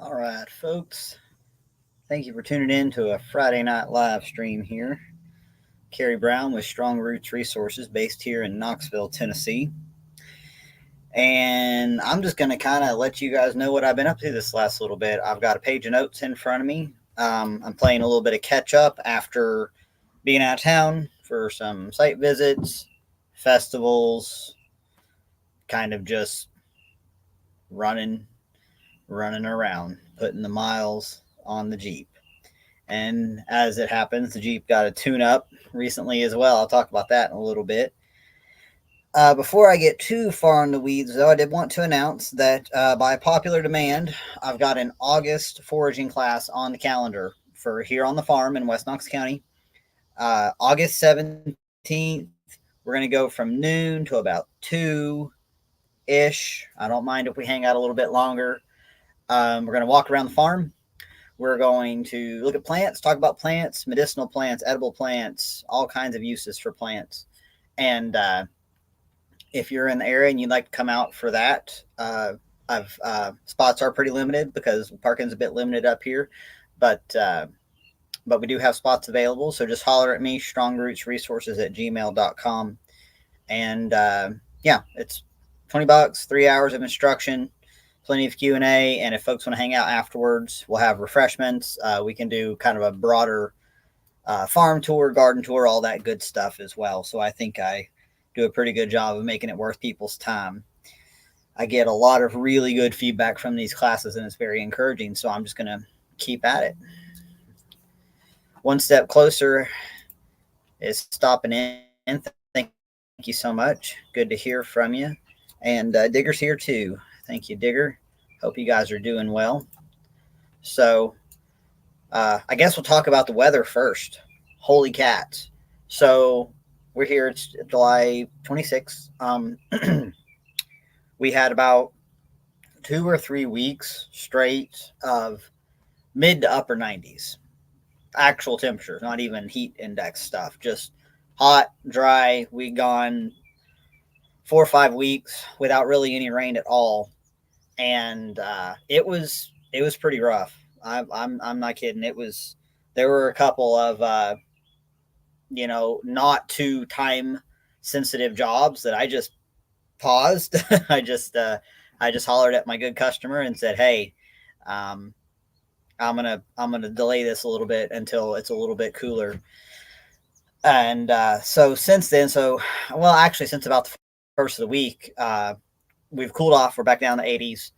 All right, folks. Thank you for tuning in to a Friday night live stream here. Kerry Brown with Strong Roots Resources based here in Knoxville, Tennessee. And I'm just going to kind of let you guys know what I've been up to this last little bit. I've got a page of notes in front of me. I'm playing a little bit of catch up after being out of town for some site visits, festivals, kind of just running, running around, putting the miles on the Jeep. And as it happens, the Jeep got a tune up recently as well. I'll talk about that in a little bit. Before I get too far in the weeds, though, I did want to announce that by popular demand, I've got an August foraging class on the calendar for here on the farm in West Knox County. August 17th, we're going to go from noon to about 2 ish. I don't mind if we hang out a little bit longer. We're going to walk around the farm. We're going to look at plants, talk about plants, medicinal plants, edible plants, all kinds of uses for plants. And if you're in the area and you'd like to come out for that, I've spots are pretty limited because parking's a bit limited up here, but we do have spots available. So just holler at me, strongrootsresources@gmail.com. And yeah, it's $20, 3 hours of instruction, plenty of Q&A, and if folks want to hang out afterwards, we'll have refreshments. We can do kind of a broader farm tour, garden tour, all that good stuff as well. So I think I do a pretty good job of making it worth people's time. I get a lot of really good feedback from these classes, and it's very encouraging. So I'm just going to keep at it. One step closer is stopping in. Thank you so much. Good to hear from you. And Digger's here too. Thank you, Digger. Hope you guys are doing well. So I guess we'll talk about the weather first. Holy cats. So we're here. It's July 26th. We had about 2 or 3 weeks straight of mid to upper 90s. Actual temperatures, not even heat index stuff. Just hot, dry. We gone 4 or 5 weeks without really any rain at all, and it was pretty rough. I'm not kidding. There were a couple of not too time sensitive jobs that I just paused. I just hollered at my good customer and said, "Hey, um, I'm gonna delay this a little bit until it's a little bit cooler." And so since then, well, actually, since about the first of the week, we've cooled off. We're back down to 80s.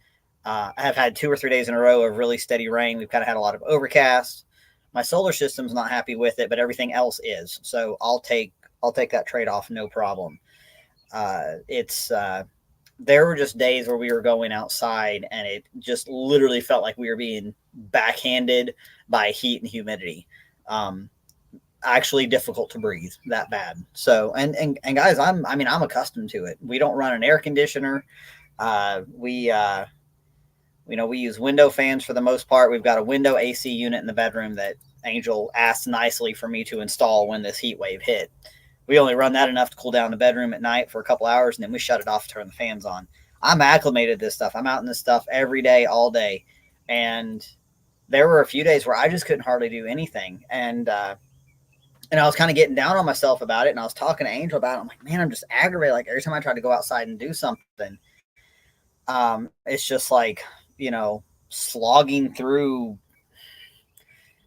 I have had 2 or 3 days in a row of really steady rain. We've kind of had a lot of overcast. My solar system's not happy with it, but everything else is. So I'll take that trade off, no problem. It's There were just days where we were going outside and it just literally felt like we were being backhanded by heat and humidity. Um, Actually difficult to breathe that bad. So and guys, I'm accustomed to it. We don't run an air conditioner. We we use window fans for the most part. We've got a window AC unit in the bedroom that Angel asked nicely for me to install when this heat wave hit. We only run that enough to cool down the bedroom at night for a couple hours, and then we shut it off, turn the fans on. I'm acclimated to this stuff. I'm out in this stuff every day, all day, and there were a few days where I just couldn't hardly do anything, and I was kind of getting down on myself about it. And I was talking to Angel about it. I'm like, man, I'm just aggravated. Like every time I try to go outside and do something, it's just like, slogging through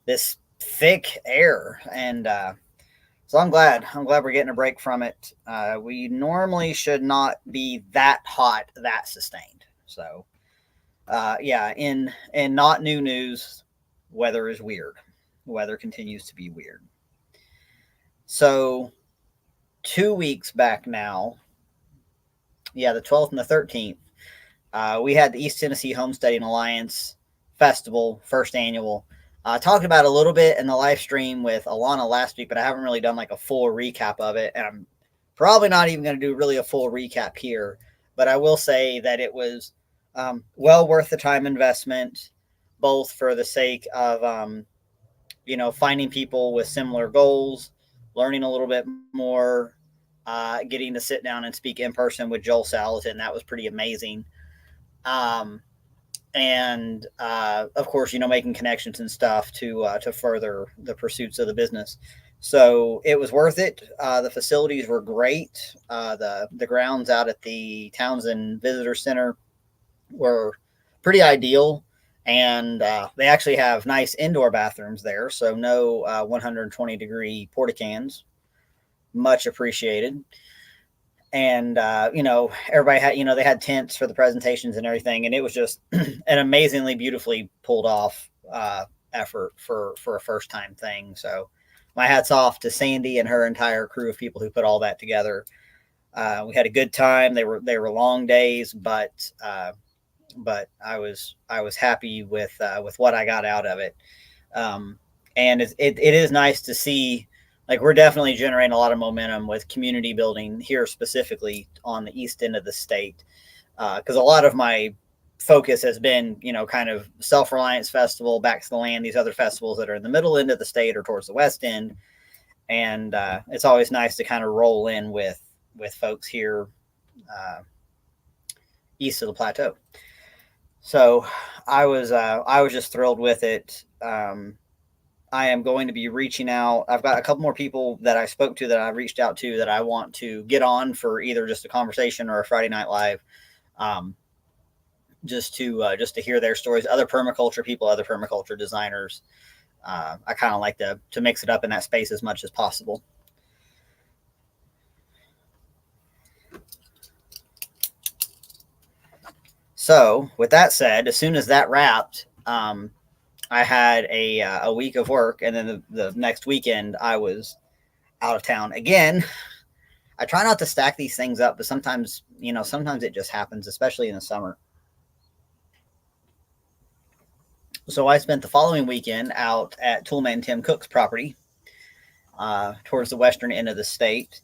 this thick air. And so I'm glad. I'm glad we're getting a break from it. We normally should not be that hot, that sustained. So, yeah, in not new news, weather is weird. Weather continues to be weird. So 2 weeks back now, yeah, the 12th and the 13th, we had the East Tennessee Homesteading Alliance Festival, first annual. Talked about a little bit in the live stream with Alana last week, but I haven't really done like a full recap of it. And I'm probably not even going to do really a full recap here. But I will say that it was well worth the time investment, both for the sake of, finding people with similar goals, learning a little bit more, getting to sit down and speak in person with Joel Salatin. That was pretty amazing. Um, and of course, making connections and stuff to further the pursuits of the business. So it was worth it. The facilities were great. The grounds out at the Townsend Visitor Center were pretty ideal, and they actually have nice indoor bathrooms there, so no 120-degree porta cans. Much appreciated. And everybody had, they had tents for the presentations and everything, and it was just an amazingly beautifully pulled off effort for a first time thing. So my hat's off to Sandy and her entire crew of people who put all that together. We had a good time. They were long days, but I was happy with what I got out of it. And it is nice to see, like, we're definitely generating a lot of momentum with community building here, specifically on the east end of the state, because a lot of my focus has been, kind of Self-Reliance Festival, Back to the Land, these other festivals that are in the middle end of the state or towards the west end. And it's always nice to kind of roll in with folks here east of the plateau. So I was just thrilled with it. I am going to be reaching out. I've got a couple more people that I spoke to that I reached out to that I want to get on for either just a conversation or a Friday Night Live, just to hear their stories. Other permaculture people, other permaculture designers. I kind of like to mix it up in that space as much as possible. So with that said, as soon as that wrapped, I had a week of work, and then the next weekend I was out of town again. I try not to stack these things up, but sometimes it just happens, especially in the summer. So I spent the following weekend out at Toolman Tim Cook's property towards the western end of the state,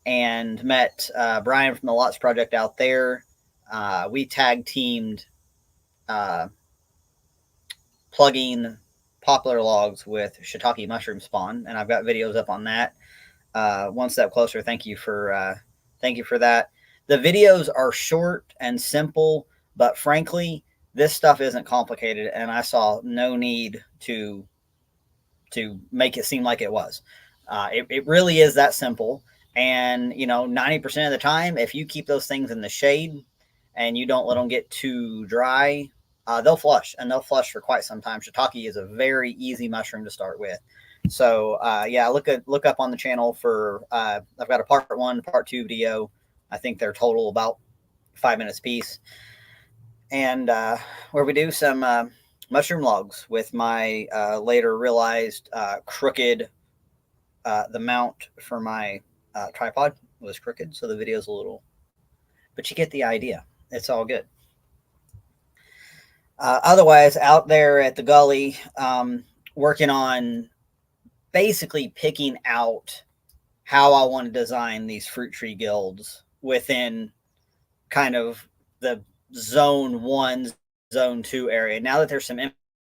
and met Brian from the Lots Project out there. We tag teamed plugging poplar logs with shiitake mushroom spawn, and I've got videos up on that. One step closer. Thank you for that. The videos are short and simple, but frankly, this stuff isn't complicated, and I saw no need to make it seem like it was. It really is that simple. And 90% of the time, if you keep those things in the shade and you don't let them get too dry, they'll flush, and they'll flush for quite some time. Shiitake is a very easy mushroom to start with. So yeah, look up on the channel for I've got a part 1, part 2 video. I think they're total about 5 minutes piece, and where we do some mushroom logs with my later realized crooked the mount for my tripod was crooked, so the video's a little, but you get the idea. It's all good. Otherwise, out there at the gully, working on basically picking out how I want to design these fruit tree guilds within kind of the zone 1, zone 2 area. Now that there's some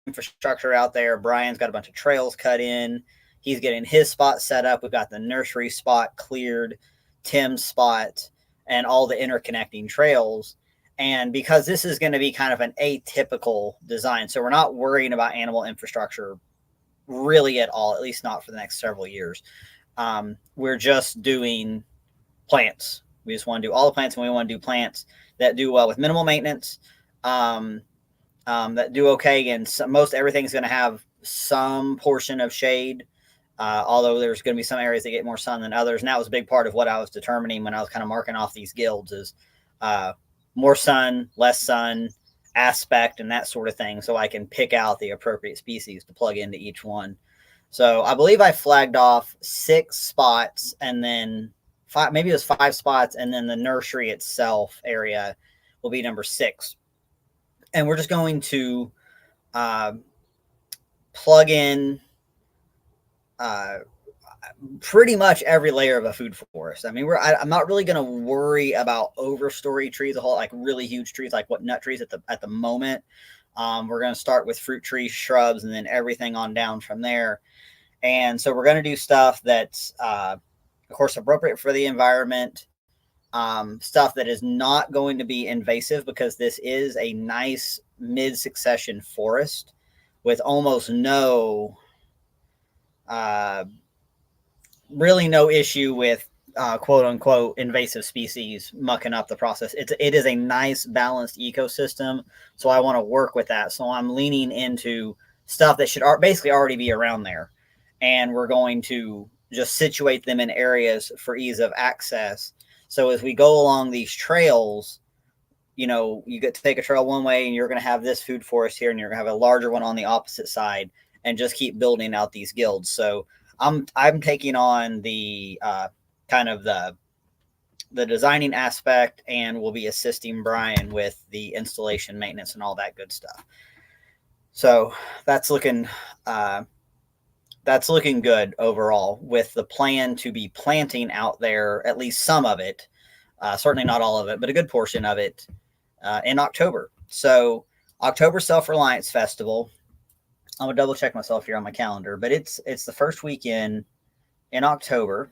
infrastructure out there, Brian's got a bunch of trails cut in. He's getting his spot set up. We've got the nursery spot cleared, Tim's spot, and all the interconnecting trails. And because this is going to be kind of an atypical design, so we're not worrying about animal infrastructure really at all, at least not for the next several years. We're just doing plants. We just want to do all the plants, and we want to do plants that do well with minimal maintenance, that do okay. And most everything's going to have some portion of shade, although there's going to be some areas that get more sun than others. And that was a big part of what I was determining when I was kind of marking off these guilds is more sun, less sun, aspect, and that sort of thing, so I can pick out the appropriate species to plug into each one. So I believe I flagged off 6 spots, and then 5, maybe it was 5 spots, and then the nursery itself area will be number 6. And we're just going to plug in pretty much every layer of a food forest. I mean, I'm not really going to worry about overstory trees, a whole like really huge trees, like what nut trees at the moment. We're going to start with fruit trees, shrubs, and then everything on down from there. And so we're going to do stuff that's, of course, appropriate for the environment, stuff that is not going to be invasive, because this is a nice mid-succession forest with almost no, uh, really no issue with quote unquote invasive species mucking up the process. It is a nice balanced ecosystem, so I want to work with that. So I'm leaning into stuff that should basically already be around there, and we're going to just situate them in areas for ease of access. So as we go along these trails, you get to take a trail one way, and you're going to have this food forest here, and you're going to have a larger one on the opposite side, and just keep building out these guilds. So I'm taking on the kind of the designing aspect, and will be assisting Brian with the installation, maintenance, and all that good stuff. So that's looking good overall, with the plan to be planting out there at least some of it, certainly not all of it, but a good portion of it in October. So October Self-Reliance Festival. I'm gonna double check myself here on my calendar, but it's the first weekend in October,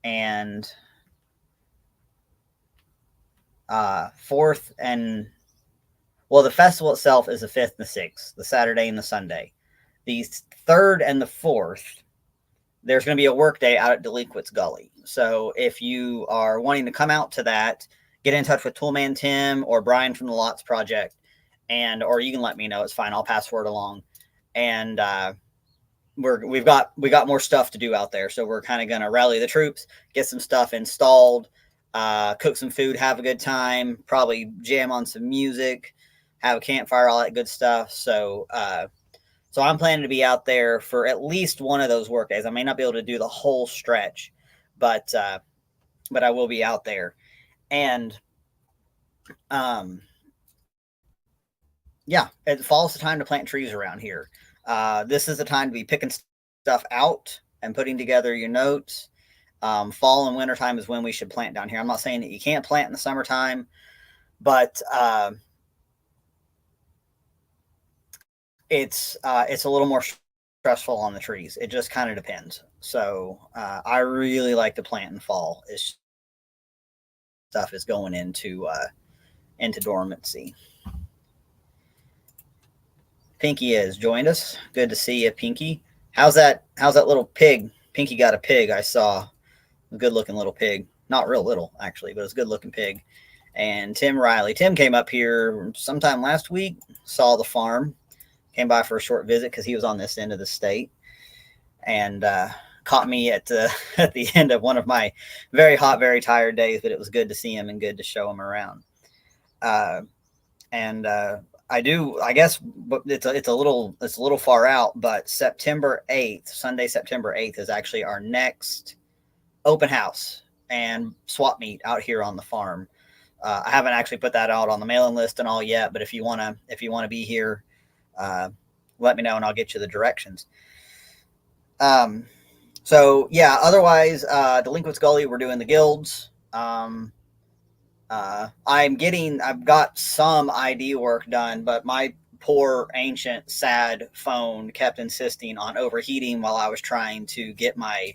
and fourth and the festival itself is the 5th and the 6th, the Saturday and the Sunday. The 3rd and the 4th, there's going to be a work day out at Delinquents Gully. So if you are wanting to come out to that, get in touch with Toolman Tim or Brian from the Lots Project, or you can let me know. It's fine. I'll pass word along. And we got more stuff to do out there. So we're kind of going to rally the troops, get some stuff installed, cook some food, have a good time, probably jam on some music, have a campfire, all that good stuff. So I'm planning to be out there for at least one of those work days. I may not be able to do the whole stretch, but I will be out there. And yeah, fall's the time to plant trees around here. This is the time to be picking stuff out and putting together your notes. Fall and winter time is when we should plant down here. I'm not saying that you can't plant in the summertime, but it's a little more stressful on the trees. It just kind of depends. So I really like to plant in fall. Stuff is going into dormancy. Pinky has joined us. Good to see you, Pinky. How's that little pig? Pinky got a pig. I saw a good looking little pig. Not real little, actually, but it's a good looking pig. And Tim Riley. Tim came up here sometime last week, saw the farm, came by for a short visit because he was on this end of the state, and caught me at the end of one of my very hot, very tired days. But it was good to see him and good to show him around. I guess, but it's a little far out. But September 8th, Sunday, September 8th is actually our next open house and swap meet out here on the farm. I haven't actually put that out on the mailing list and all yet, but if you want to be here, let me know and I'll get you the directions. So yeah, otherwise, Delinquents Gully, we're doing the guilds. I've got some ID work done, but my poor ancient sad phone kept insisting on overheating while I was trying to get my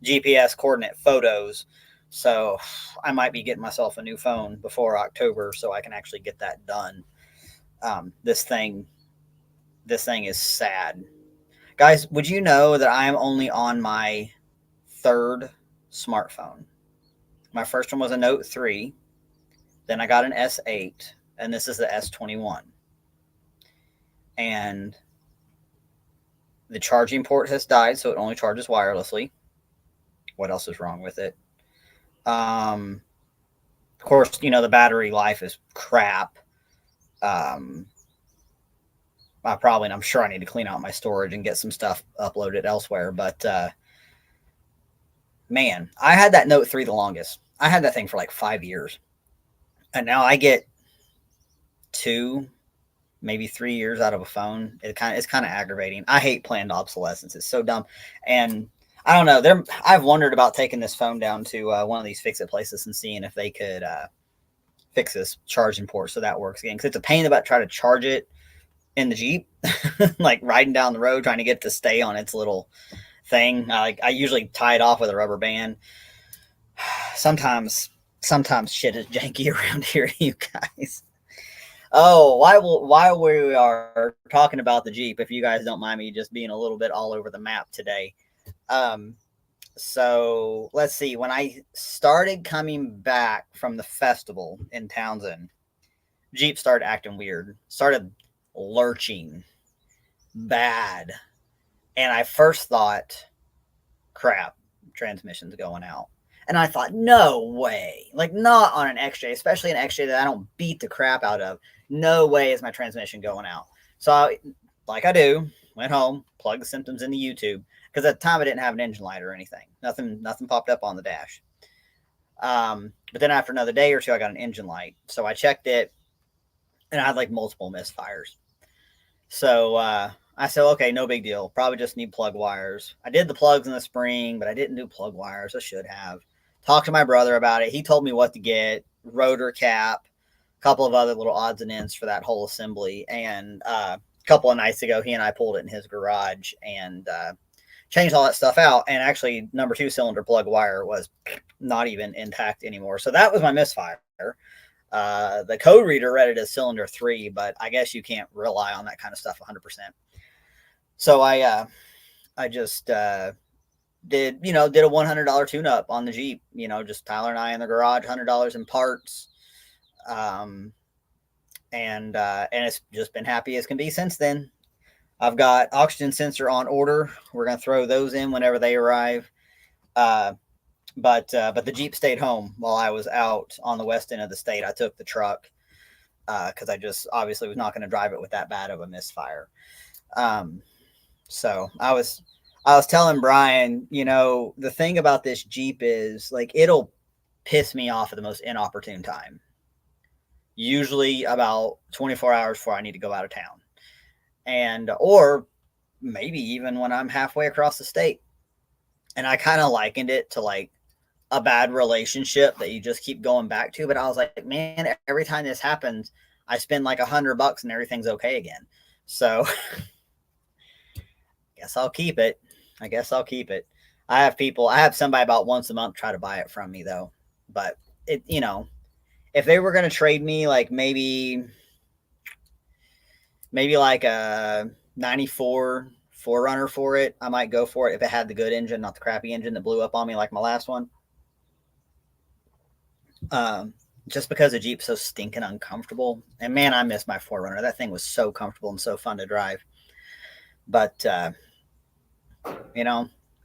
GPS coordinate photos. So I might be getting myself a new phone before October so I can actually get that done. This thing is sad. Guys, would you know that I'm only on my 3rd smartphone? My first one was a Note 3. Then I got an S8, and this is the S21. And the charging port has died, so it only charges wirelessly. What else is wrong with it? Of course, the battery life is crap. I'm sure I need to clean out my storage and get some stuff uploaded elsewhere. But man, I had that Note 3 the longest. I had that thing for like 5 years. And now I get 2, maybe 3 years out of a phone. It's kind of aggravating. I hate planned obsolescence. It's so dumb. And I don't know. I've wondered about taking this phone down to one of these fix-it places and seeing if they could fix this charging port so that works again. Because it's a pain about trying to charge it in the Jeep, like riding down the road trying to get it to stay on its little thing. I usually tie it off with a rubber band. Sometimes, sometimes shit is janky around here, you guys. Oh, while we are talking about the Jeep, if you guys don't mind me just being a little bit all over the map today. Um, so let's see. When I started coming back from the festival in Townsend, Jeep started acting weird, started lurching bad. And I first thought, crap, transmission's going out. And I thought, no way. Like, not on an XJ, especially an XJ that I don't beat the crap out of. No way is my transmission going out. So, like I do, went home, plugged the symptoms into YouTube. Because at the time I didn't have an engine light or anything. Nothing popped up on the dash. But then after another day or two, I got an engine light. So I checked it, and I had like multiple misfires. So I said, okay, no big deal. Probably just need plug wires. I did the plugs in the spring, but I didn't do plug wires. I should have. Talked to my brother about it. He told me what to get, rotor cap, a couple of other little odds and ends for that whole assembly. And a couple of nights ago, he and I pulled it in his garage and changed all that stuff out. And actually, number 2 cylinder plug wire was not even intact anymore. So that was my misfire. The code reader read it as cylinder 3, but I guess you can't rely on that kind of stuff 100%. So I just did a $100 tune up on the Jeep, just Tyler and I in the garage, $100 in parts. And it's just been happy as can be since then. I've got oxygen sensor on order. We're going to throw those in whenever they arrive. But the Jeep stayed home while I was out on the west end of the state. I took the truck because I just obviously was not going to drive it with that bad of a misfire. So I was telling Brian, the thing about this Jeep is like it'll piss me off at the most inopportune time. Usually about 24 hours before I need to go out of town, or maybe even when I'm halfway across the state. And I kind of likened it to like a bad relationship that you just keep going back to. But I was like, man, every time this happens, I spend like $100 and everything's okay again. So I guess I'll keep it. I have somebody about once a month try to buy it from me though. But if they were going to trade me like maybe like a 94 4Runner for it, I might go for it if it had the good engine, not the crappy engine that blew up on me like my last one. Just because the Jeep's so stinking uncomfortable. And man, I miss my 4Runner. That thing was so comfortable and so fun to drive. But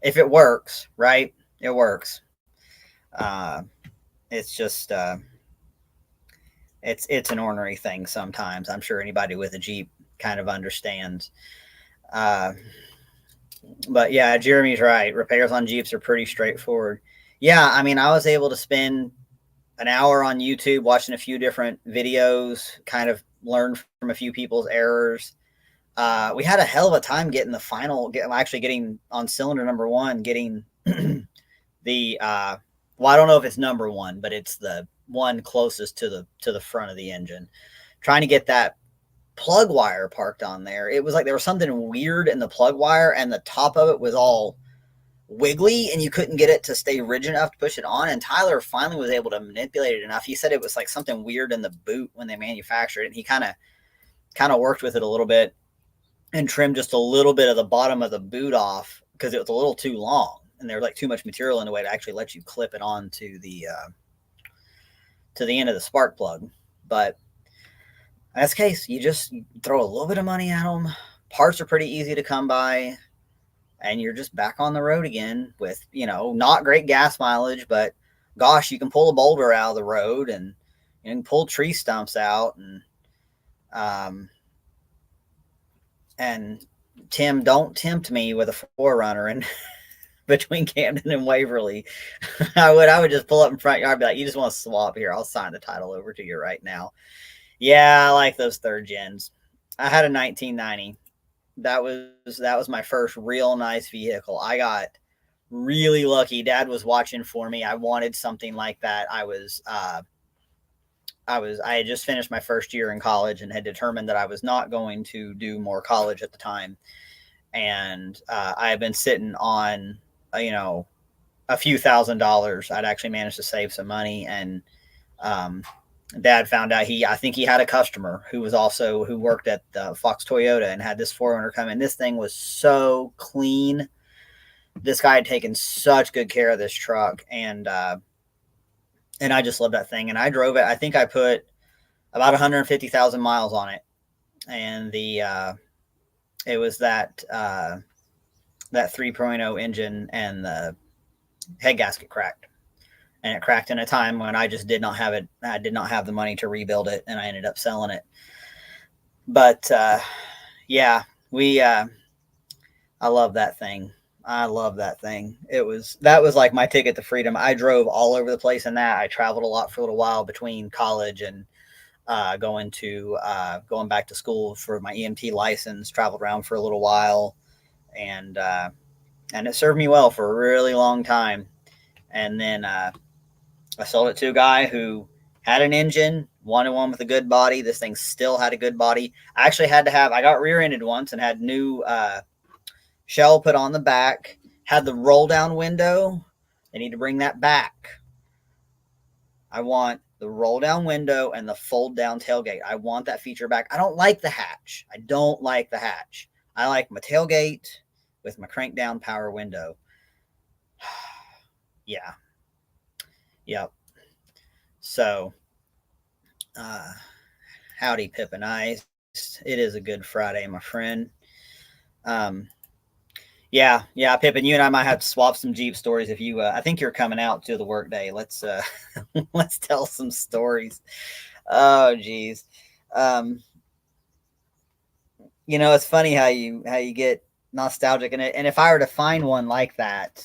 if it works, right? It works. It's just it's an ornery thing sometimes. I'm sure anybody with a Jeep kind of understands. But yeah, Jeremy's right. Repairs on Jeeps are pretty straightforward. Yeah, I mean, I was able to spend an hour on YouTube watching a few different videos, kind of learn from a few people's errors. We had a hell of a time getting getting on cylinder number 1, getting the I don't know if it's number 1, but it's the one closest to the front of the engine. Trying to get that plug wire parked on there. It was like there was something weird in the plug wire, and the top of it was all wiggly, and you couldn't get it to stay rigid enough to push it on. And Tyler finally was able to manipulate it enough. He said it was like something weird in the boot when they manufactured it. And he kind of worked with it a little bit and trimmed just a little bit of the bottom of the boot off because it was a little too long, and there was like too much material in the way to actually let you clip it on to the end of the spark plug. But in this case, you just throw a little bit of money at them. Parts are pretty easy to come by, and you're just back on the road again with, not great gas mileage, but gosh, you can pull a boulder out of the road, and you can pull tree stumps out. And Tim, don't tempt me with a 4Runner and between Camden and Waverly. I would just pull up in front yard and be like, you just want to swap here? I'll sign the title over to you right now. Yeah, I like those third gens. I had a 1990. That was my first real nice vehicle. I got really lucky. Dad was watching for me. I wanted something like that. I had just finished my first year in college and had determined that I was not going to do more college at the time. And I had been sitting on, a few $1,000s. I'd actually managed to save some money, and um, Dad found out I think he had a customer who worked at Fox Toyota and had this 4Runner come in. This thing was so clean. This guy had taken such good care of this truck, and I just love that thing. And I drove it. I think I put about 150,000 miles on it, and it was that 3.0 engine, and the head gasket cracked. And it cracked in a time when I just did not have it. I did not have the money to rebuild it, and I ended up selling it. But yeah, I love that thing. I love that thing. That was like my ticket to freedom. I drove all over the place in that. I traveled a lot for a little while between college and going back to school for my EMT license. Traveled around for a little while, and it served me well for a really long time. And then I sold it to a guy who had an engine, wanted one with a good body. This thing still had a good body. I actually I got rear-ended once and had new shell put on the back, had the roll-down window. They need to bring that back. I want the roll-down window and the fold-down tailgate. I want that feature back. I don't like the hatch. I like my tailgate with my crank-down power window. Yeah. Yep. So, howdy, Pip and Ice. It is a good Friday, my friend. Yeah, Pip, and you and I might have to swap some Jeep stories if you. I think you're coming out to the workday. Let's let's tell some stories. Oh, geez. It's funny how you get nostalgic in it, and if I were to find one like that,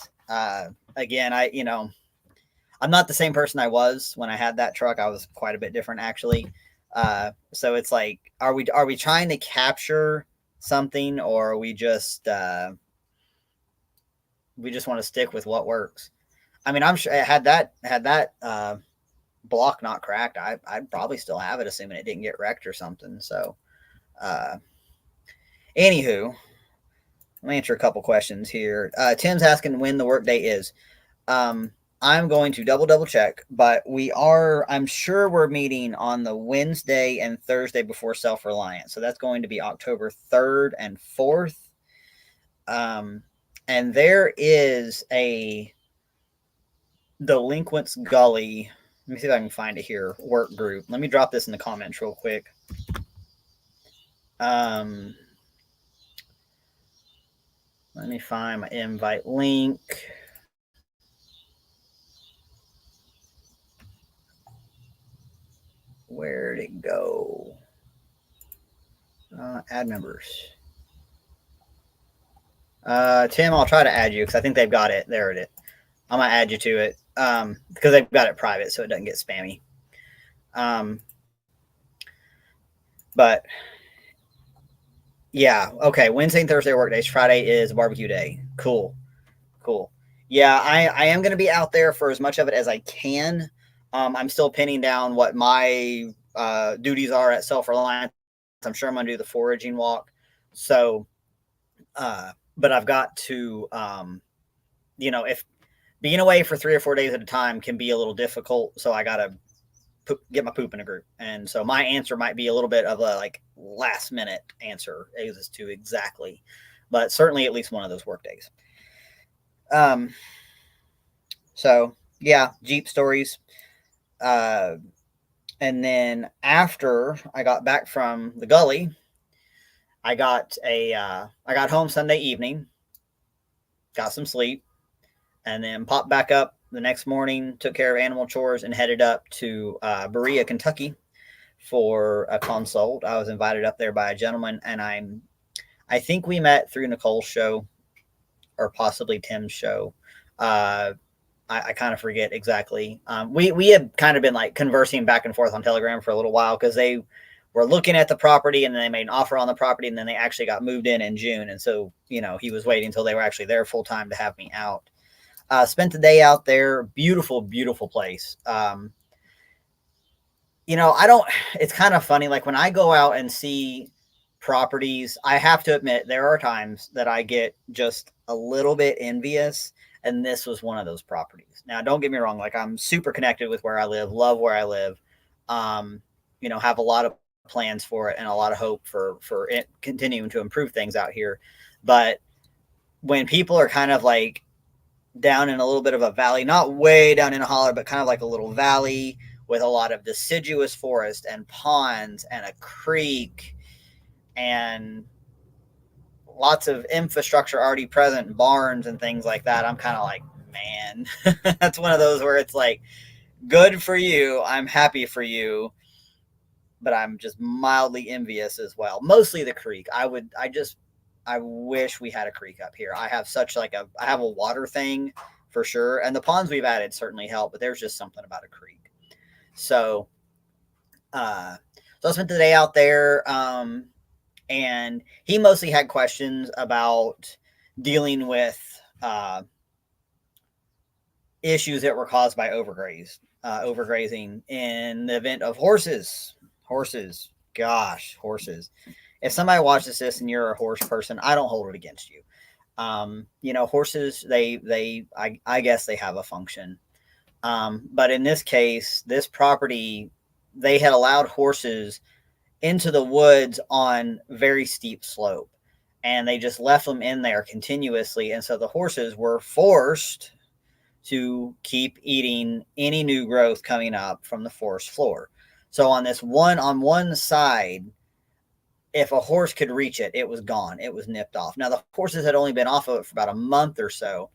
again, I'm not the same person I was when I had that truck. I was quite a bit different, actually. So it's like, are we trying to capture something, or are we just want to stick with what works? I mean, I'm sure had that block not cracked, I'd probably still have it, assuming it didn't get wrecked or something. So, anywho, let me answer a couple questions here. Tim's asking when the work day is. I'm going to double check, but I'm sure we're meeting on the Wednesday and Thursday before Self-Reliant. So that's going to be October 3rd and 4th. And there is a Delinquents Gully. Let me see if I can find it here. Work group. Let me drop this in the comments real quick. Let me find my invite link. Where'd it go? Add members. Tim, I'll try to add you because I think they've got it. There it is. I'm going to add you to it because they've got it private so it doesn't get spammy. But yeah, okay. Wednesday and Thursday are work days. Friday is barbecue day. Cool. Yeah, I am going to be out there for as much of it as I can. I'm still pinning down what my duties are at Self-Reliance. I'm sure I'm going to do the foraging walk. So, but I've got to, if being away for 3 or 4 days at a time can be a little difficult. So I got to get my poop in a group. And so my answer might be a little bit of a last minute answer as to exactly, but certainly at least one of those work days. So yeah, Jeep stories. And then after I got back from the gully, I got home Sunday evening, got some sleep, and then popped back up the next morning, took care of animal chores, and headed up to Berea, Kentucky for a consult. I was invited up there by a gentleman, and I think we met through Nicole's show or possibly Tim's show. I kind of forget exactly. We had kind of been conversing back and forth on Telegram for a little while because they were looking at the property and then they made an offer on the property and then they actually got moved in June. And so, he was waiting until they were actually there full time to have me out. Spent the day out there. Beautiful, beautiful place. It's kind of funny. When I go out and see properties, I have to admit there are times that I get just a little bit envious And this was one of those properties. Now, don't get me wrong, like I'm super connected with where I live, love where I live. Um, have a lot of plans for it and a lot of hope for it continuing to improve things out here. But when people are kind of like down in a little bit of a valley, not way down in a holler, but kind of like a little valley with a lot of deciduous forest and ponds and a creek and lots of infrastructure already present, barns and things like that. I'm kind of like, man, that's one of those where it's like, good for you. I'm happy for you, but I'm just mildly envious as well. Mostly the creek. I wish we had a creek up here. I have I have a water thing for sure. And the ponds we've added certainly help, but there's just something about a creek. So, so I spent the day out there. And he mostly had questions about dealing with issues that were caused by overgrazing in the event of horses. Gosh, horses. If somebody watches this and you're a horse person, I don't hold it against you. Horses, I guess they have a function. But in this case, this property, they had allowed horses into the woods on very steep slope, and they just left them in there continuously. And so the horses were forced to keep eating any new growth coming up from the forest floor. So on one side, if a horse could reach it, it was gone. It was nipped off. Now the horses had only been off of it for about a month or so.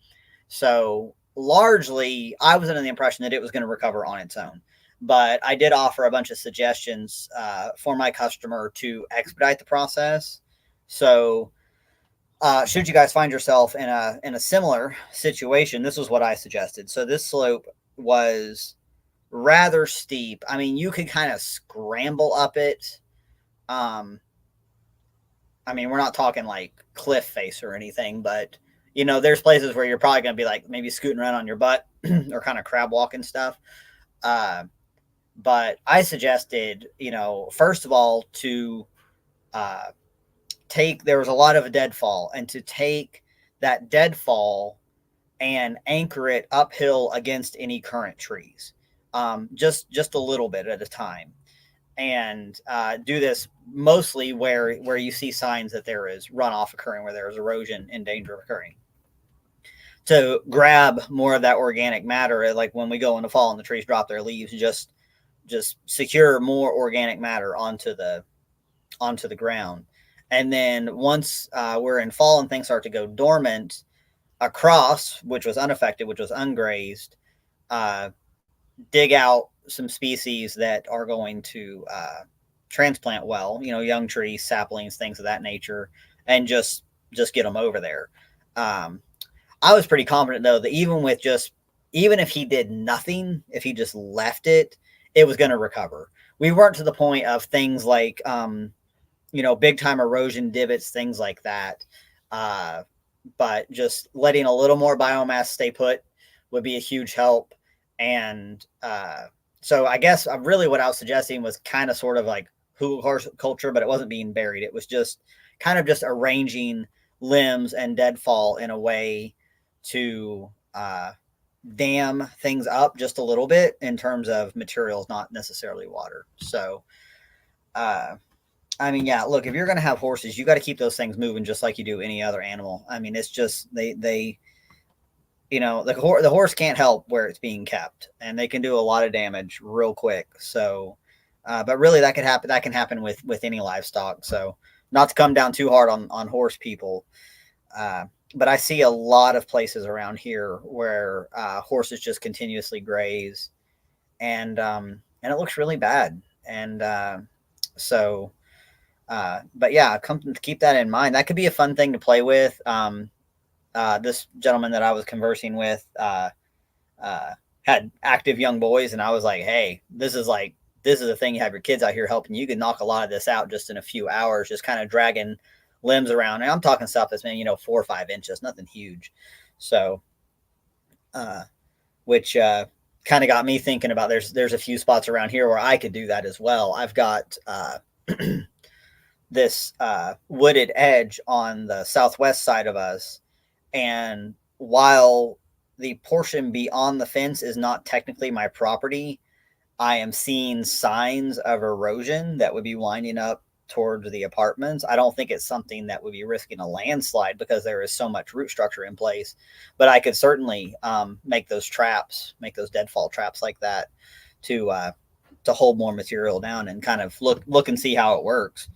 So largely I was under the impression that it was going to recover on its own. But I did offer a bunch of suggestions for my customer to expedite the process. So should you guys find yourself in a similar situation, this was what I suggested. So this slope was rather steep. I mean, you could kind of scramble up it. I mean, we're not talking like cliff face or anything, but there's places where you're probably going to be like maybe scooting around on your butt or kind of crab walking stuff. But I suggested, first of all, to there was a lot of deadfall, and to take that deadfall and anchor it uphill against any current trees, just a little bit at a time, and do this mostly where you see signs that there is runoff occurring, where there is erosion in danger of occurring, to grab more of that organic matter. Like when we go into fall and the trees drop their leaves, just secure more organic matter onto the ground. And then once we're in fall and things start to go dormant, across, which was unaffected, which was ungrazed, dig out some species that are going to transplant well, young trees, saplings, things of that nature, and just get them over there. I was pretty confident though that even if he did nothing, if he just left it, it was going to recover. We weren't to the point of things like, big time erosion divots, things like that. But just letting a little more biomass stay put would be a huge help. And so I guess really what I was suggesting was kind of sort of like horse culture, but it wasn't being buried. It was just kind of just arranging limbs and deadfall in a way to dam things up just a little bit in terms of materials, not necessarily water. So, I mean, yeah, look, if you're going to have horses, you got to keep those things moving just like you do any other animal. I mean, it's just, the horse can't help where it's being kept, and they can do a lot of damage real quick. So, but really that can happen with any livestock. So not to come down too hard on horse people. But I see a lot of places around here where horses just continuously graze, and it looks really bad. And but yeah, come to keep that in mind. That could be a fun thing to play with. This gentleman that I was conversing with had active young boys, and I was like, hey, this is a thing you have your kids out here helping. You can knock a lot of this out just in a few hours, just kind of dragging limbs around. And I'm talking stuff that's been 4 or 5 inches, nothing huge. So which kind of got me thinking about there's a few spots around here where I could do that as well. I've got this wooded edge on the southwest side of us, and while the portion beyond the fence is not technically my property. I am seeing signs of erosion that would be winding up towards the apartments. I don't think it's something that would be risking a landslide because there is so much root structure in place. But I could certainly make those traps, make those deadfall traps like that to hold more material down and kind of look and see how it works.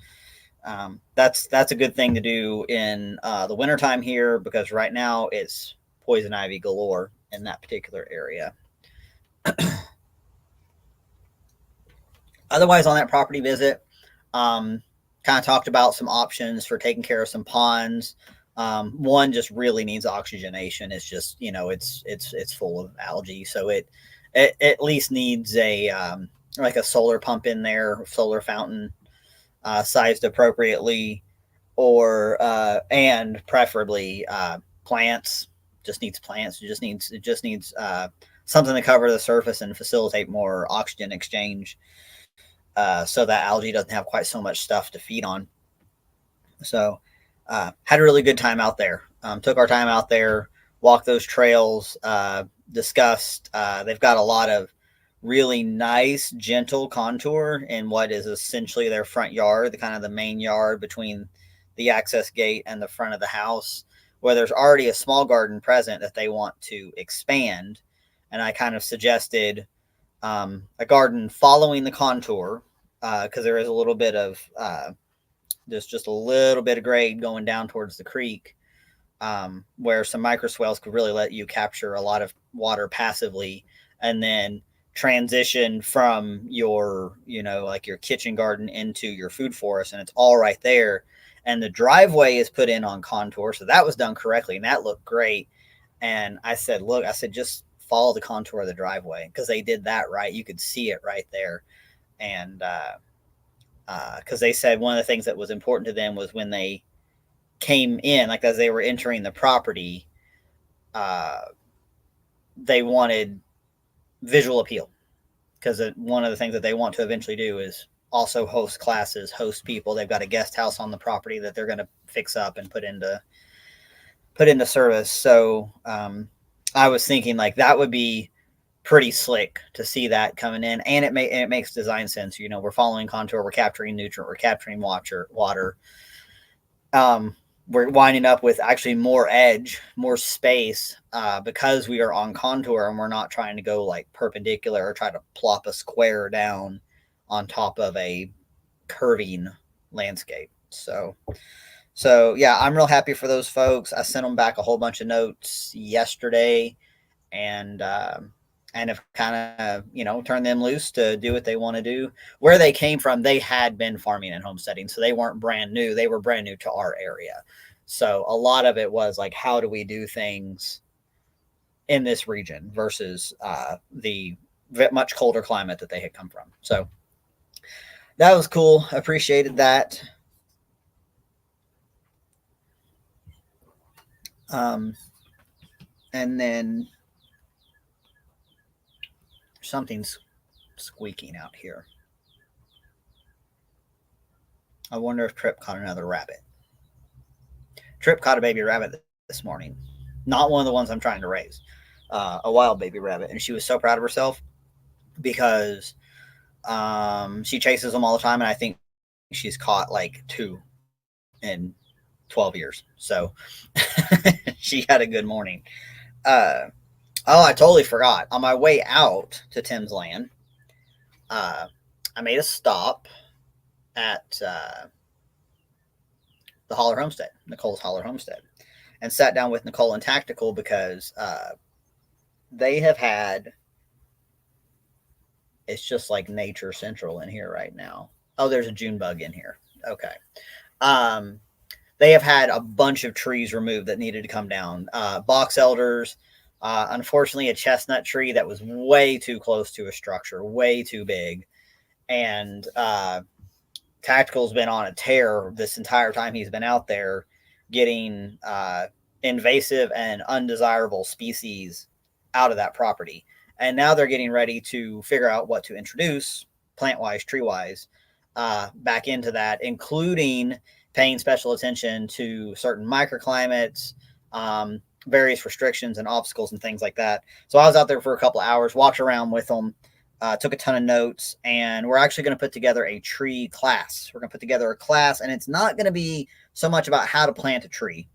That's a good thing to do in the wintertime here because right now it's poison ivy galore in that particular area. Otherwise, on that property visit, kind of talked about some options for taking care of some ponds. One just really needs oxygenation. It's just it's full of algae, so it at least needs a like a solar pump in there, solar fountain sized appropriately, or and preferably plants. Just needs plants. It just needs something to cover the surface and facilitate more oxygen exchange, so that algae doesn't have quite so much stuff to feed on. So had a really good time out there. Took our time out there, walked those trails, discussed. They've got a lot of really nice, gentle contour in what is essentially their front yard, the kind of the main yard between the access gate and the front of the house, where there's already a small garden present that they want to expand. And I kind of suggested a garden following the contour because there is a little bit of there's just a little bit of grade going down towards the creek, where some micro swales could really let you capture a lot of water passively, and then transition from your like your kitchen garden into your food forest, and it's all right there. And the driveway is put in on contour, so that was done correctly and that looked great. And I said, look, I said, just follow the contour of the driveway, because they did that right. You could see it right there. And because they said one of the things that was important to them was when they came in, like as they were entering the property, they wanted visual appeal, because one of the things that they want to eventually do is also host classes, host people. They've got a guest house on the property that they're going to fix up and put into service. So I was thinking like that would be pretty slick to see that coming in, and it makes design sense. We're following contour, we're capturing nutrient, we're capturing water. We're winding up with actually more edge, more space, because we are on contour and we're not trying to go like perpendicular or try to plop a square down on top of a curving landscape. So yeah, I'm real happy for those folks. I sent them back a whole bunch of notes yesterday, and have kind of turned them loose to do what they want to do. Where they came from, they had been farming and homesteading, so they weren't brand new. They were brand new to our area. So a lot of it was like, how do we do things in this region versus the much colder climate that they had come from. So that was cool. Appreciated that. And then something's squeaking out here. I wonder if Trip caught another rabbit. Trip caught a baby rabbit this morning. Not one of the ones I'm trying to raise. A wild baby rabbit. And she was so proud of herself because she chases them all the time. And I think she's caught like 2 in 12 years. So she had a good morning. I totally forgot. On my way out to Tim's Land, I made a stop at the Holler Homestead, Nicole's Holler Homestead, and sat down with Nicole and Tactical because they have had, it's just like nature central in here right now. Oh, there's a June bug in here. Okay. They have had a bunch of trees removed that needed to come down. Box elders, unfortunately a chestnut tree that was way too close to a structure, way too big. And Tactical's been on a tear this entire time he's been out there, getting invasive and undesirable species out of that property. And now they're getting ready to figure out what to introduce, plant-wise, tree-wise, back into that, including paying special attention to certain microclimates, various restrictions and obstacles and things like that. So I was out there for a couple of hours, walked around with them, took a ton of notes, and we're actually going to put together a tree class. We're going to put together a class, and it's not going to be so much about how to plant a tree,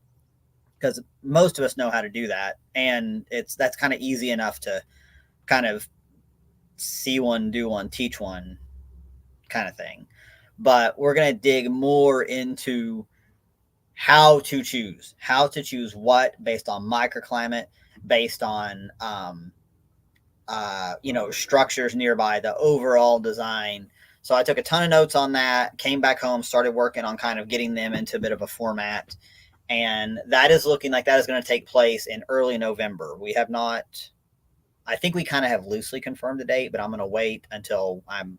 because most of us know how to do that, and that's kind of easy enough to kind of see one, do one, teach one kind of thing. But we're going to dig more into how to choose what based on microclimate, based on structures nearby, the overall design. So I took a ton of notes on that, came back home, started working on kind of getting them into a bit of a format. And that is looking like that is going to take place in early November. We have not, I think we kind of have loosely confirmed the date, but I'm going to wait until I'm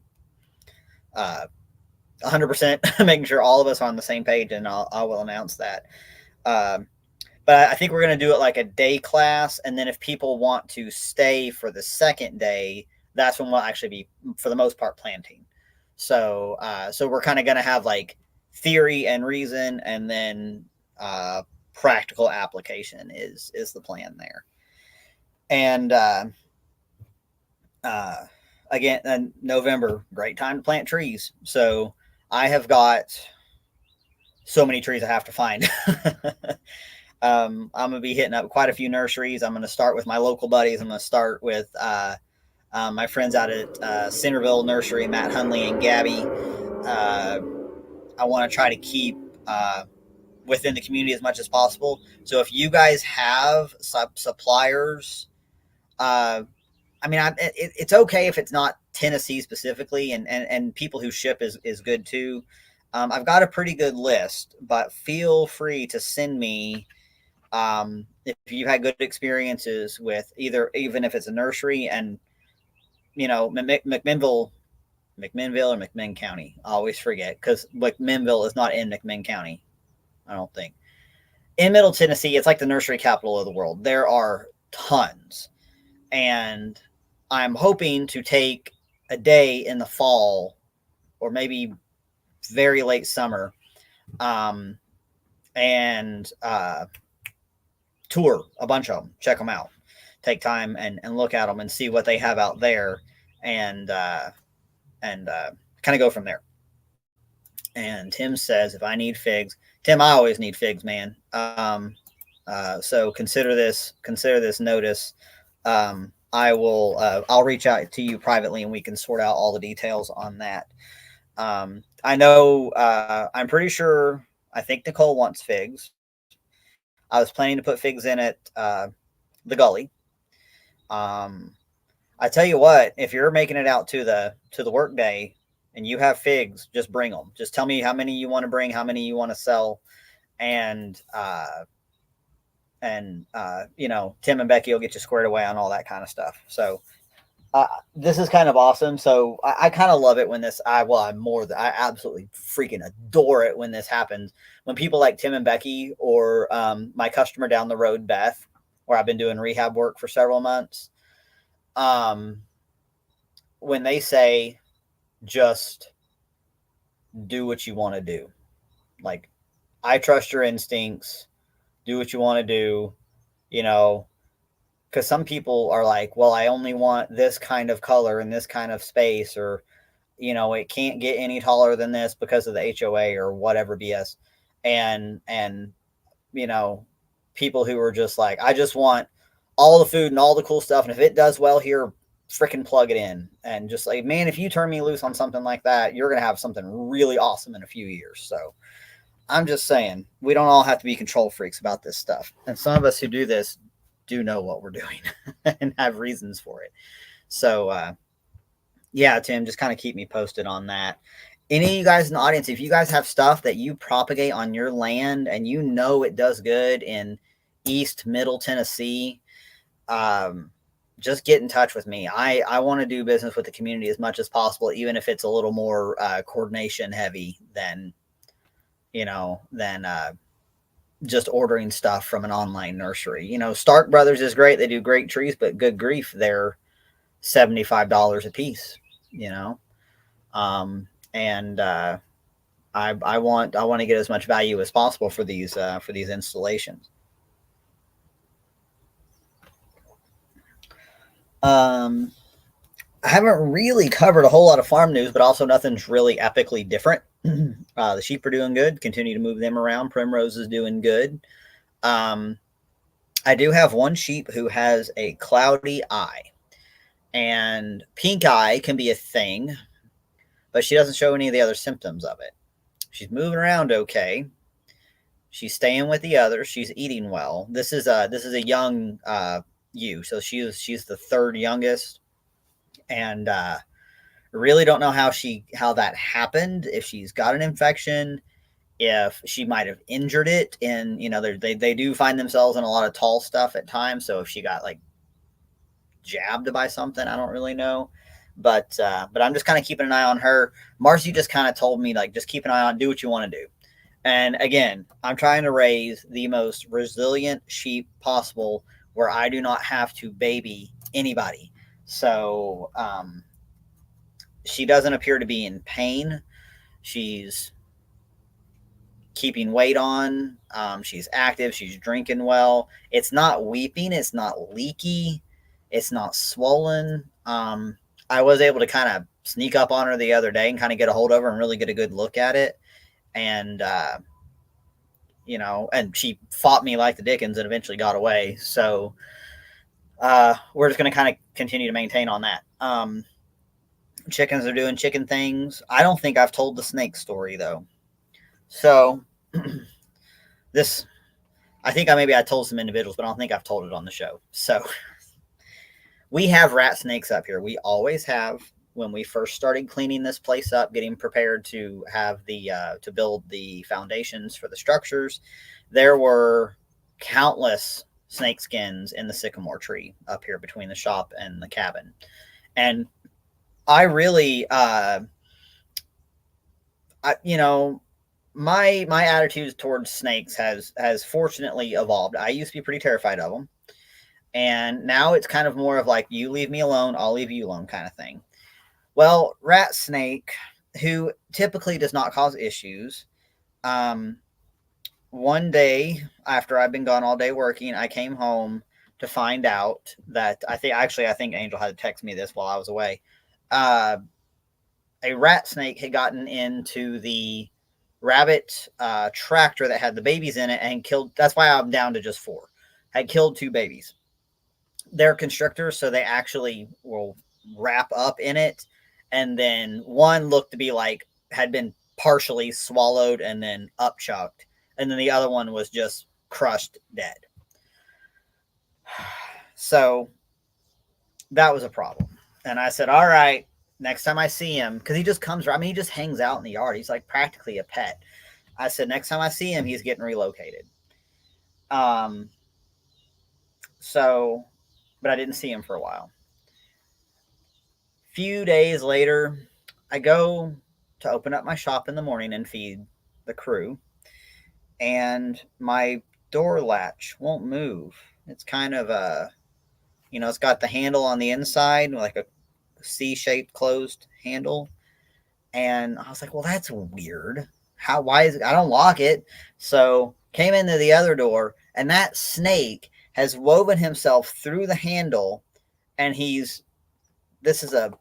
100% making sure all of us are on the same page, and I will announce that. Um, but I think we're going to do it like a day class, and then if people want to stay for the second day, that's when we'll actually be, for the most part, planting. So we're kind of going to have like theory and reason, and then practical application is the plan there. And again, November, great time to plant trees. So I have got so many trees I have to find. I'm going to be hitting up quite a few nurseries. I'm going to start with my local buddies. I'm going to start with my friends out at Centerville Nursery, Matt Hunley and Gabby. I want to try to keep within the community as much as possible. So if you guys have suppliers, it's okay if it's not Tennessee specifically, and people who ship is good too. I've got a pretty good list, but feel free to send me if you've had good experiences with either, even if it's a nursery, and McMinnville or McMinn County. I always forget because McMinnville is not in McMinn County, I don't think. In Middle Tennessee, it's like the nursery capital of the world. There are tons, and I'm hoping to take a day in the fall or maybe very late summer and tour a bunch of them, check them out, take time and look at them and see what they have out there, and kind of go from there. And Tim says, if I need figs, Tim, I always need figs, man. So consider this notice. I'll reach out to you privately, and we can sort out all the details on that. I know, I'm pretty sure, I think Nicole wants figs. I was planning to put figs in at the gully. I tell you what, if you're making it out to the work day and you have figs, just bring them. Just tell me how many you want to bring, how many you want to sell, and Tim and Becky will get you squared away on all that kind of stuff. So this is kind of awesome. So I kind of love it when I absolutely freaking adore it when this happens. When people like Tim and Becky, or my customer down the road, Beth, where I've been doing rehab work for several months, when they say, just do what you want to do. Like, I trust your instincts. Do what you want to do, because some people are like, well, I only want this kind of color in this kind of space, or, it can't get any taller than this because of the HOA or whatever BS. And people who are just like, I just want all the food and all the cool stuff. And if it does well here, freaking plug it in. And just like, man, if you turn me loose on something like that, you're going to have something really awesome in a few years. So I'm just saying, we don't all have to be control freaks about this stuff. And some of us who do this do know what we're doing and have reasons for it. So, yeah, Tim, just kind of keep me posted on that. Any of you guys in the audience, if you guys have stuff that you propagate on your land and it does good in East Middle Tennessee, just get in touch with me. I want to do business with the community as much as possible, even if it's a little more coordination heavy than just ordering stuff from an online nursery. Stark Brothers is great. They do great trees, but good grief, they're $75 a piece, and I want to get as much value as possible for these installations. Um, I haven't really covered a whole lot of farm news, but also nothing's really epically different. The sheep are doing good. Continue to move them around. Primrose is doing good. Um, I do have one sheep who has a cloudy eye, and pink eye can be a thing, but she doesn't show any of the other symptoms of it. She's moving around okay. She's staying with the others. She's eating well. This is a young ewe, so she's the third youngest, and really don't know how that happened. If she's got an infection, if she might have injured it, and they do find themselves in a lot of tall stuff at times. So if she got like jabbed by something, I don't really know. But I'm just kind of keeping an eye on her. Marcy just kind of told me, like, just keep an eye on, do what you want to do. And again, I'm trying to raise the most resilient sheep possible where I do not have to baby anybody. So she doesn't appear to be in pain. She's keeping weight on. She's active. She's drinking well. It's not weeping. It's not leaky. It's not swollen. I was able to kind of sneak up on her the other day and kind of get a hold of her and really get a good look at it. And, and she fought me like the Dickens and eventually got away. So we're just going to kind of continue to maintain on that. Chickens are doing chicken things. I don't think I've told the snake story, though. So I think I told some individuals, but I don't think I've told it on the show. So we have rat snakes up here. We always have. When we first started cleaning this place up, getting prepared to have to build the foundations for the structures, there were countless snake skins in the sycamore tree up here between the shop and the cabin. And I really, my attitude towards snakes has fortunately evolved. I used to be pretty terrified of them, and now it's kind of more of like, you leave me alone, I'll leave you alone kind of thing. Well, rat snake, who typically does not cause issues, one day after I've been gone all day working, I came home to find out that I think Angel had to text me this while I was away. A rat snake had gotten into the rabbit tractor that had the babies in it and killed. That's why I'm down to just 4. Had killed 2 babies. They're constrictors, so they actually will wrap up in it. And then one looked to be like had been partially swallowed and then upchucked. And then the other one was just crushed dead. So that was a problem. And I said, all right, next time I see him, because he just comes, he just hangs out in the yard. He's like practically a pet. I said, next time I see him, he's getting relocated. But I didn't see him for a while. Few days later, I go to open up my shop in the morning and feed the crew, and my door latch won't move. It's kind of it's got the handle on the inside, like a C-shaped closed handle. And I was like, well, that's weird. Why is it? I don't lock it. So came into the other door, and that snake has woven himself through the handle, and this is a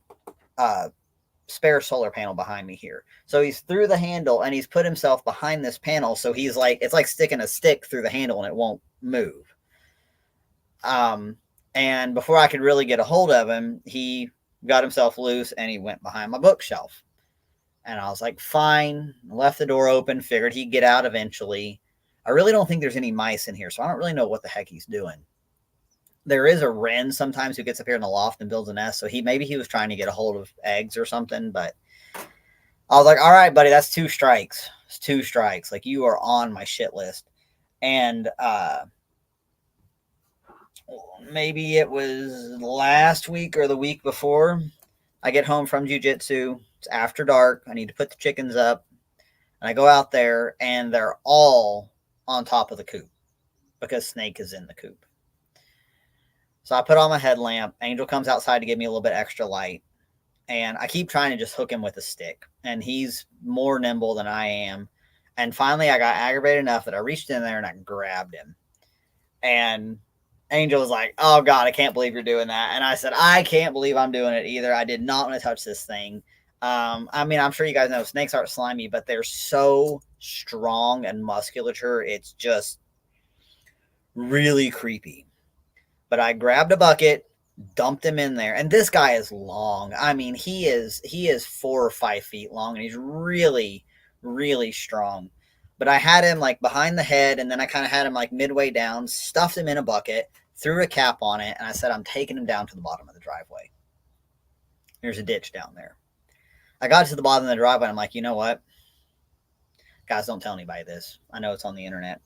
spare solar panel behind me here. So he's through the handle and he's put himself behind this panel. So he's like, it's like sticking a stick through the handle and it won't move. And before I could really get a hold of him, he got himself loose and he went behind my bookshelf. And I was like, fine, left the door open, figured he'd get out eventually. I really don't think there's any mice in here, so I don't really know what the heck he's doing. There is a wren sometimes who gets up here in the loft and builds a nest. So maybe he was trying to get a hold of eggs or something, but I was like, all right, buddy, that's 2 strikes. It's 2 strikes. Like, you are on my shit list. And maybe it was last week or the week before, I get home from jiu-jitsu. It's after dark. I need to put the chickens up. And I go out there and they're all on top of the coop because Snake is in the coop. So I put on my headlamp. Angel comes outside to give me a little bit extra light. And I keep trying to just hook him with a stick. And he's more nimble than I am. And finally, I got aggravated enough that I reached in there and I grabbed him. And Angel was like, "Oh God, I can't believe you're doing that." And I said, "I can't believe I'm doing it either. I did not want to touch this thing." I mean, I'm sure you guys know snakes aren't slimy, but they're so strong and musculature. It's just really creepy. But I grabbed a bucket, dumped him in there, and this guy is long. I mean, he is 4 or 5 feet long, and he's really, really strong. But I had him like behind the head, and then I kind of had him like midway down, stuffed him in a bucket, threw a cap on it, and I said, I'm taking him down to the bottom of the driveway. There's a ditch down there. I got to the bottom of the driveway, and I'm like, you know what? Guys, don't tell anybody this. I know it's on the internet.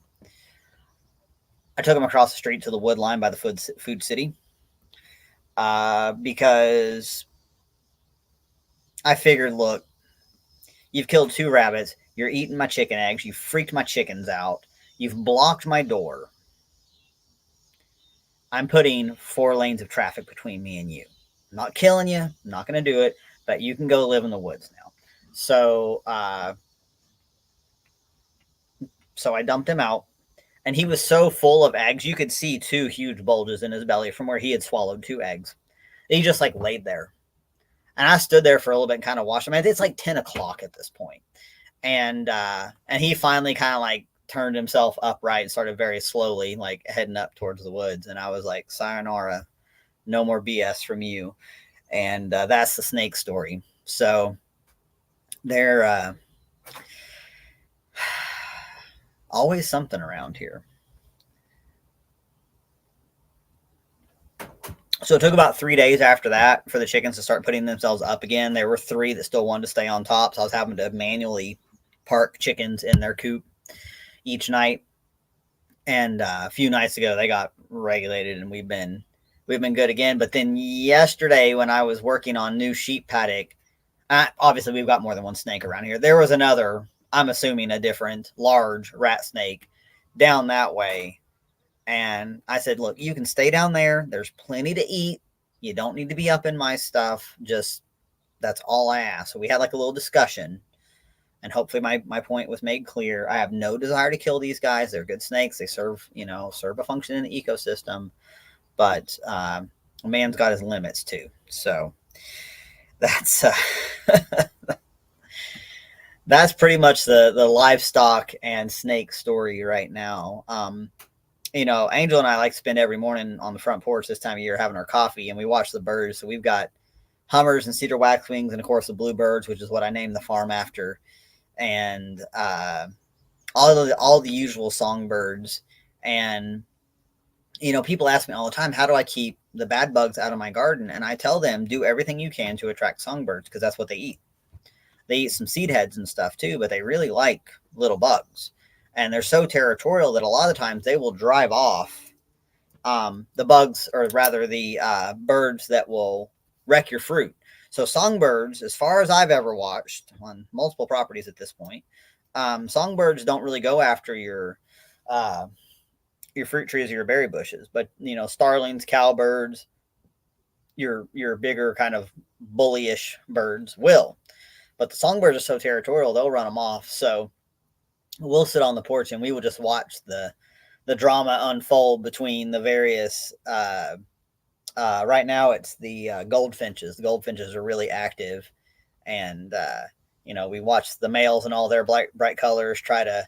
I took him across the street to the wood line by the food city because I figured, look, you've killed 2 rabbits. You're eating my chicken eggs. You freaked my chickens out. You've blocked my door. I'm putting 4 lanes of traffic between me and you. I'm not killing you. I'm not going to do it, but you can go live in the woods now. So I dumped him out, and he was so full of eggs, you could see 2 huge bulges in his belly from where he had swallowed 2 eggs. He just like laid there. And I stood there for a little bit and kind of watched him. It's like 10 o'clock at this point. And he finally kind of like turned himself upright and started very slowly like heading up towards the woods. And I was like, sayonara, no more BS from you. And that's the snake story. So they're always something around here. So it took about 3 days after that for the chickens to start putting themselves up again. There were 3 that still wanted to stay on top, so I was having to manually park chickens in their coop each night. And a few nights ago, they got regulated, and we've been good again. But then yesterday, when I was working on new sheep paddock, obviously we've got more than one snake around here. There was another, I'm assuming a different large rat snake down that way. And I said, look, you can stay down there. There's plenty to eat. You don't need to be up in my stuff. Just, that's all I ask. So we had like a little discussion. And hopefully my point was made clear. I have no desire to kill these guys. They're good snakes. They serve a function in the ecosystem. But a man's got his limits too. So that's that's pretty much the livestock and snake story right now. Angel and I like to spend every morning on the front porch this time of year having our coffee, and we watch the birds. So we've got hummers and cedar waxwings, and of course the bluebirds, which is what I named the farm after, and all the usual songbirds. And people ask me all the time, how do I keep the bad bugs out of my garden? And I tell them, do everything you can to attract songbirds, because that's what they eat. They eat some seed heads and stuff too, but they really like little bugs. And they're so territorial that a lot of times they will drive off the bugs, or rather the birds that will wreck your fruit. So songbirds, as far as I've ever watched on multiple properties at this point, songbirds don't really go after your fruit trees or your berry bushes. But starlings, cowbirds, your bigger kind of bullyish birds will. But the songbirds are so territorial, they'll run them off. So we'll sit on the porch and we will just watch the drama unfold between the various right now it's the goldfinches. The goldfinches are really active, and we watch the males and all their bright colors try to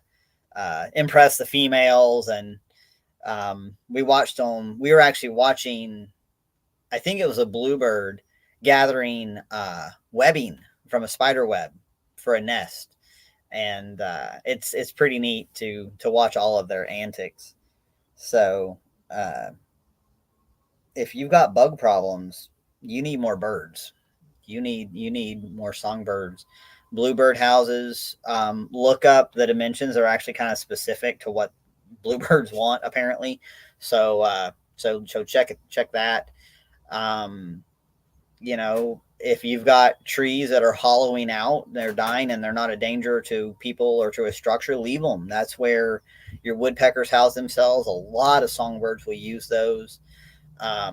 impress the females. And we watched them. We were actually watching, I think it was a bluebird gathering webbing from a spider web for a nest. And it's pretty neat to watch all of their antics. So if you've got bug problems, you need more birds. You need more songbirds. Bluebird houses. Look up the dimensions. They're actually kind of specific to what bluebirds want, apparently. So check that. If you've got trees that are hollowing out, they're dying, and they're not a danger to people or to a structure, leave them. That's where your woodpeckers house themselves. A lot of songbirds will use those. A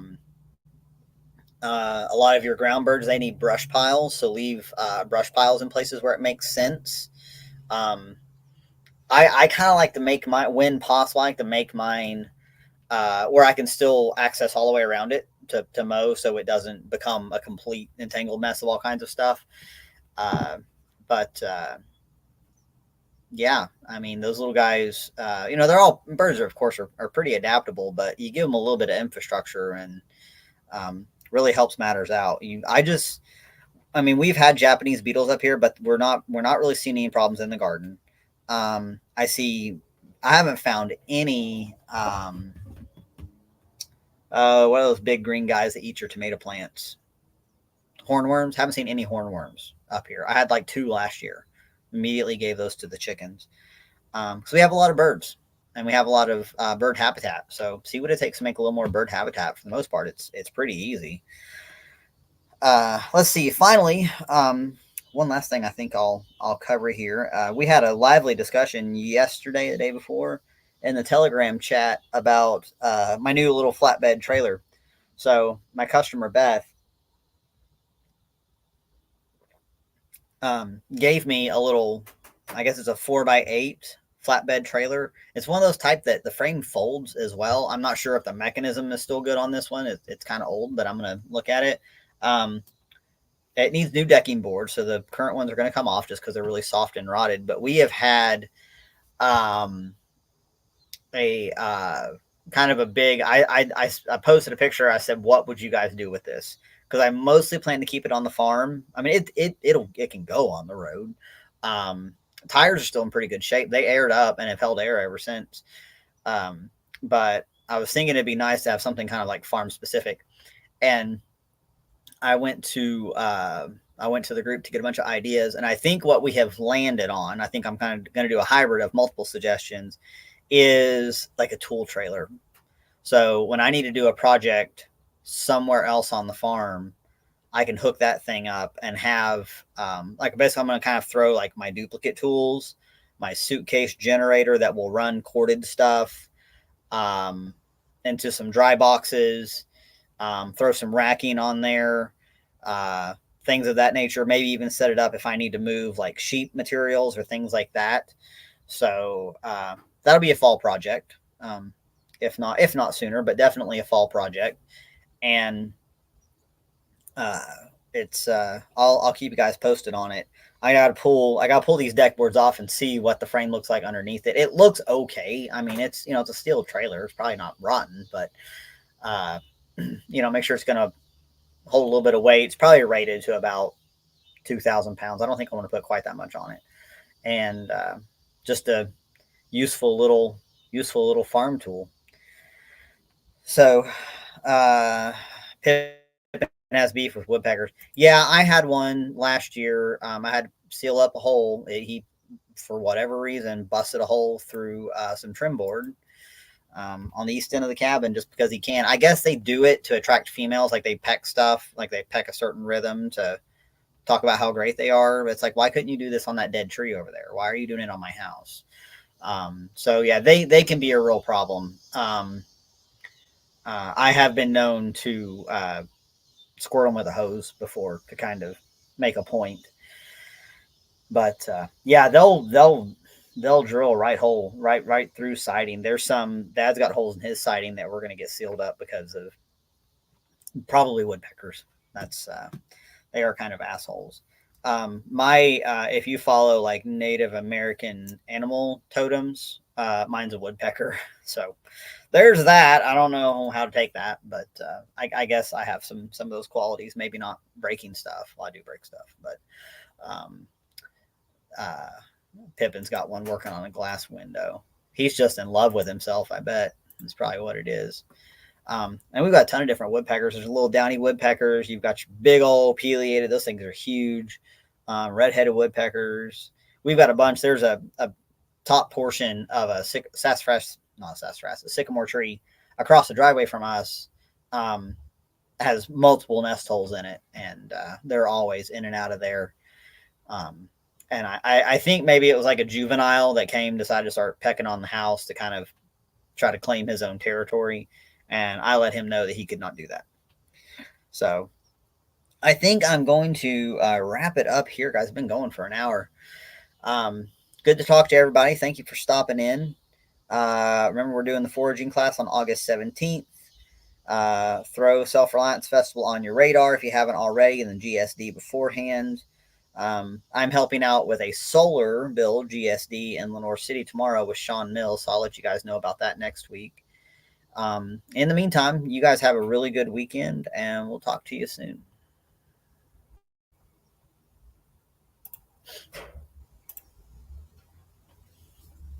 lot of your ground birds, they need brush piles, so leave brush piles in places where it makes sense. I kind of like to make when possible, I like to make mine where I can still access all the way around it to mow, so it doesn't become a complete entangled mess of all kinds of stuff. Uh, but yeah, I mean, those little guys, they're all birds are, of course, are pretty adaptable, but you give them a little bit of infrastructure and really helps matters out. I mean, we've had Japanese beetles up here, but we're not really seeing any problems in the garden. I see, I haven't found any, what are those big green guys that eat your tomato plants? Hornworms. Haven't seen any hornworms up here. I had like two last year. Immediately gave those to the chickens. So we have a lot of birds, and we have a lot of bird habitat. So see what it takes to make a little more bird habitat. For the most part, it's pretty easy. Let's see. Finally, one last thing I think I'll cover here. We had a lively discussion yesterday, the day before, in the Telegram chat about my new little flatbed trailer. So my customer Beth gave me a little, I guess it's a 4x8 flatbed trailer. It's one of those type that the frame folds as well. I'm not sure if the mechanism is still good on this one. It's kind of old, but I'm going to look at it. It needs new decking boards, so the current ones are going to come off just because they're really soft and rotted. But we have had a kind of a big. I posted a picture. I said, "What would you guys do with this?" Because I mostly plan to keep it on the farm. I mean, it can go on the road. Tires are still in pretty good shape. They aired up and have held air ever since. But I was thinking it'd be nice to have something kind of like farm specific. And I went to the group to get a bunch of ideas, and I think what we have landed on, I think I'm kind of going to do a hybrid of multiple suggestions, is like a tool trailer. So when I need to do a project somewhere else on the farm, I can hook that thing up and have like basically I'm going to kind of throw like my duplicate tools, my suitcase generator that will run corded stuff into some dry boxes. Throw some racking on there, things of that nature. Maybe even set it up if I need to move like sheep materials or things like that. So that'll be a fall project, if not sooner, but definitely a fall project. And I'll keep you guys posted on it. I gotta pull these deck boards off and see what the frame looks like underneath it. It looks okay. I mean, it's it's a steel trailer. It's probably not rotten, but make sure it's going to hold a little bit of weight. It's probably rated to about 2,000 pounds. I don't think I want to put quite that much on it. And just a useful little farm tool. So Pippin has beef with woodpeckers. Yeah, I had one last year. I had to seal up a hole. He, for whatever reason, busted a hole through some trim board on the east end of the cabin just because he can. I guess they do it to attract females, like they peck stuff, like they peck a certain rhythm to talk about how great they are. But it's like, why couldn't you do this on that dead tree over there? Why are you doing it on my house? So yeah, they can be a real problem. I have been known to squirt them with a hose before to kind of make a point. But yeah, they'll drill a right through siding. There's some Dad's got holes in his siding that we're going to get sealed up because of probably woodpeckers. That's they are kind of assholes. If you follow like Native American animal totems, mine's a woodpecker. So there's that. I don't know how to take that, but I guess I have some of those qualities. Maybe not breaking stuff. Well, I do break stuff, but Pippin's got one working on a glass window. He's just in love with himself, I bet. That's probably what it is. And we've got a ton of different woodpeckers. There's little downy woodpeckers. You've got your big old pileated. Those things are huge. Red-headed woodpeckers. We've got a bunch. There's a top portion of a sycamore tree across the driveway from us. Has multiple nest holes in it, and they're always in and out of there. And I think maybe it was like a juvenile that decided to start pecking on the house to kind of try to claim his own territory. And I let him know that he could not do that. So I think I'm going to wrap it up here, guys. I've been going for an hour. Good to talk to everybody. Thank you for stopping in. Remember, we're doing the foraging class on August 17th. Throw Self Reliance Festival on your radar if you haven't already, and then GSD beforehand. I'm helping out with a solar build GSD in Lenore City tomorrow with Sean Mills, so I'll let you guys know about that next week. In the meantime, you guys have a really good weekend, and we'll talk to you soon.